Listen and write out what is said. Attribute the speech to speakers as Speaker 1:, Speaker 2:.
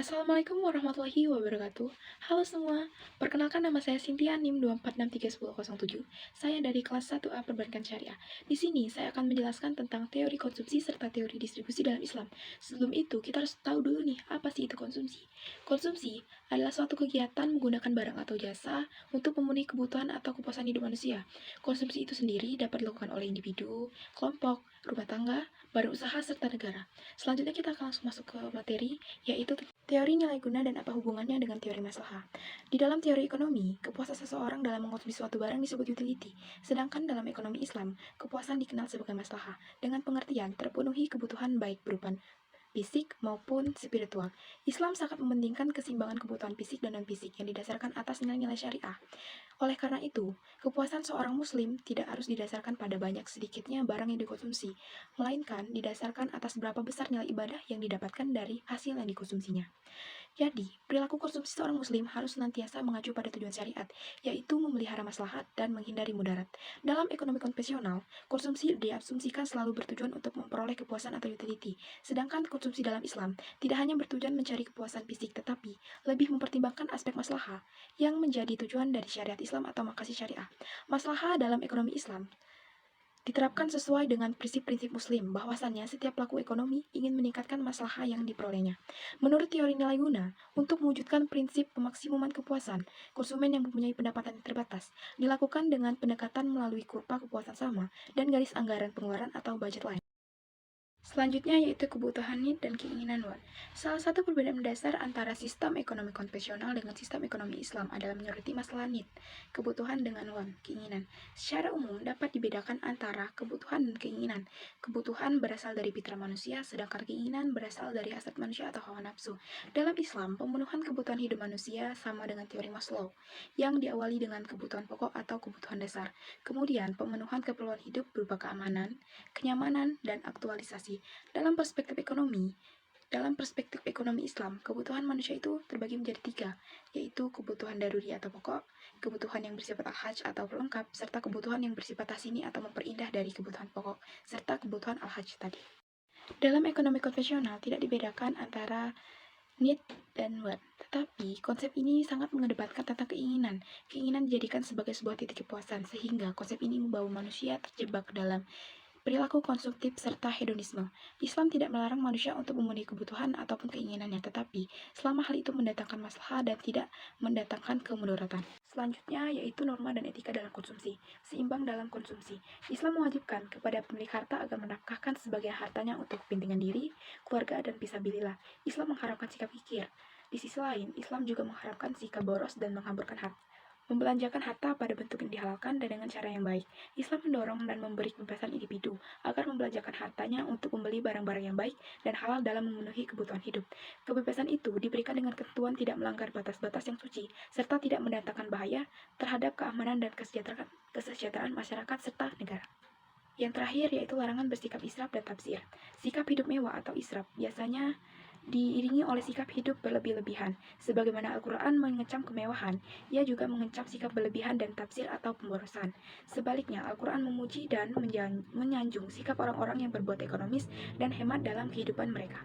Speaker 1: Assalamualaikum warahmatullahi wabarakatuh. Halo semua, perkenalkan nama saya Cynthia NIM 2463107. Saya dari kelas 1A Perbankan Syariah. Di sini saya akan menjelaskan tentang teori konsumsi serta teori distribusi dalam Islam. Sebelum itu, kita harus tahu dulu nih, apa sih itu konsumsi? Konsumsi adalah suatu kegiatan menggunakan barang atau jasa untuk memenuhi kebutuhan atau kepuasan hidup manusia. Konsumsi itu sendiri dapat dilakukan oleh individu, kelompok, rumah tangga, badan usaha, serta negara. Selanjutnya kita akan langsung masuk ke materi, yaitu teori nilai guna dan apa hubungannya dengan teori maslahah. Di dalam teori ekonomi, kepuasan seseorang dalam mengkonsumsi suatu barang disebut utility, sedangkan dalam ekonomi Islam, kepuasan dikenal sebagai maslahah, dengan pengertian terpenuhi kebutuhan baik berupa fisik maupun spiritual. Islam sangat mementingkan keseimbangan kebutuhan fisik dan non-fisik yang didasarkan atas nilai-nilai syariah. Oleh karena itu, kepuasan seorang muslim tidak harus didasarkan pada banyak sedikitnya barang yang dikonsumsi, melainkan didasarkan atas berapa besar nilai ibadah yang didapatkan dari hasil yang dikonsumsinya. Jadi, perilaku konsumsi seorang muslim harus senantiasa mengacu pada tujuan syariat, yaitu memelihara maslahat dan menghindari mudarat. Dalam ekonomi konvensional, konsumsi diasumsikan selalu bertujuan untuk memperoleh kepuasan atau utility, sedangkan konsumsi dalam Islam tidak hanya bertujuan mencari kepuasan fisik, tetapi lebih mempertimbangkan aspek maslahah yang menjadi tujuan dari syariat Islam atau makasih syariah. Maslahah dalam ekonomi Islam diterapkan sesuai dengan prinsip-prinsip muslim, bahwasannya setiap pelaku ekonomi ingin meningkatkan maslahah yang diperolehnya. Menurut teori nilai guna, untuk mewujudkan prinsip pemaksimuman kepuasan, konsumen yang mempunyai pendapatan yang terbatas dilakukan dengan pendekatan melalui kurva kepuasan sama dan garis anggaran pengeluaran atau budget line. Selanjutnya yaitu kebutuhan need dan keinginan want. Salah satu perbedaan mendasar antara sistem ekonomi konvensional dengan sistem ekonomi Islam adalah menyoroti masalah need, kebutuhan dengan want, keinginan. Secara umum dapat dibedakan antara kebutuhan dan keinginan. Kebutuhan berasal dari fitrah manusia, sedangkan keinginan berasal dari hasrat manusia atau hawa nafsu. Dalam Islam, pemenuhan kebutuhan hidup manusia sama dengan teori Maslow, yang diawali dengan kebutuhan pokok atau kebutuhan dasar. Kemudian, pemenuhan keperluan hidup berupa keamanan, kenyamanan, dan aktualisasi. Dalam perspektif ekonomi Islam, kebutuhan manusia itu terbagi menjadi tiga, yaitu kebutuhan daruri atau pokok, kebutuhan yang bersifat al-haj atau pelengkap, serta kebutuhan yang bersifat tasini atau memperindah dari kebutuhan pokok, serta kebutuhan al-haj tadi. Dalam ekonomi konvensional tidak dibedakan antara need dan want, tetapi konsep ini sangat mengedepankan tentang keinginan. Keinginan dijadikan sebagai sebuah titik kepuasan, sehingga konsep ini membawa manusia terjebak dalam perilaku konsumtif serta hedonisme. Islam tidak melarang manusia untuk memenuhi kebutuhan ataupun keinginannya, tetapi selama hal itu mendatangkan masalah dan tidak mendatangkan kemudaratan. Selanjutnya yaitu norma dan etika dalam konsumsi. Seimbang dalam konsumsi. Islam mewajibkan kepada pemilik harta agar menafkahkan sebagian hartanya untuk kepentingan diri, keluarga, dan fisabilillah. Islam mengharapkan sikap kikir. Di sisi lain, Islam juga mengharapkan sikap boros dan menghamburkan harta. Membelanjakan harta pada bentuk yang dihalalkan dan dengan cara yang baik. Islam mendorong dan memberi kebebasan individu agar membelanjakan hartanya untuk membeli barang-barang yang baik dan halal dalam memenuhi kebutuhan hidup. Kebebasan itu diberikan dengan ketentuan tidak melanggar batas-batas yang suci, serta tidak mendatangkan bahaya terhadap keamanan dan kesejahteraan masyarakat serta negara. Yang terakhir yaitu larangan bersikap israf dan tabzir. Sikap hidup mewah atau israf biasanya diiringi oleh sikap hidup berlebih-lebihan. Sebagaimana Al-Quran mengecam kemewahan, ia juga mengecam sikap berlebihan dan tabzir atau pemborosan. Sebaliknya, Al-Quran memuji dan menyanjung sikap orang-orang yang berbuat ekonomis dan hemat dalam kehidupan mereka.